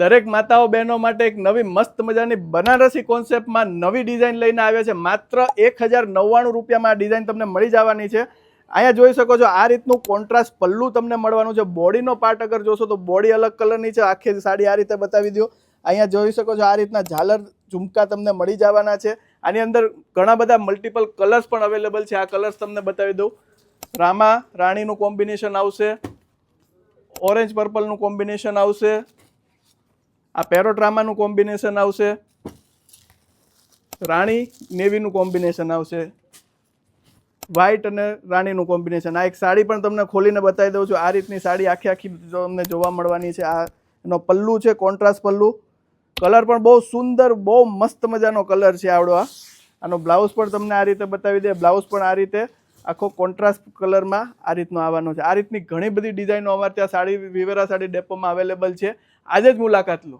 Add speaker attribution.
Speaker 1: દરેક માતાઓ બહેનો માટે એક નવી મસ્ત મજાની બનારસી કોન્સેપ્ટમાં નવી ડિઝાઇન લઈને આવ્યા છે. માત્ર 1099 રૂપિયામાં આ ડિઝાઇન તમને મળી જવાની છે. અહીંયા જોઈ શકો છો આ રીતનું કોન્ટ્રાસ્ટ પલ્લું તમને મળવાનું છે. બોડીનો પાર્ટ અગર જોશો તો બોડી અલગ કલરની છે. આખી સાડી આ રીતે બતાવી દો. અહીંયા જોઈ શકો છો આ રીતના ઝાલર ઝુમકા તમને મળી જવાના છે. આની અંદર ઘણા બધા મલ્ટિપલ કલર્સ પણ અવેલેબલ છે. આ કલર્સ તમને બતાવી દઉં. રામા રાણીનું કોમ્બિનેશન આવશે, ઓરેન્જ પર્પલનું કોમ્બિનેશન આવશે, આ પેરોટ રામાનું કોમ્બિનેશન આવશે, રાણી નેવીનું કોમ્બિનેશન આવશે, વ્હાઇટ અને રાણીનું કોમ્બિનેશન. આ એક સાડી પણ તમને ખોલીને બતાવી દઉં છું. આ રીતની સાડી આખી તમને જોવા મળવાની છે. આ એનો પલ્લુ છે, કોન્ટ્રાસ્ટ પલ્લુ. કલર પણ બહુ સુંદર, બહુ મસ્ત મજાનો કલર છે આવડો. આનો બ્લાઉઝ પણ તમને આ રીતે બતાવી દે. બ્લાઉઝ પણ આ રીતે આખો કોન્ટ્રાસ્ટ કલરમાં આ રીતનો આવવાનો છે. આ રીતની ઘણી બધી ડિઝાઇનો અમારે ત્યાં સાડી વિવેરા સાડી ડેપોમાં અવેલેબલ છે. આજે જ મુલાકાત લો.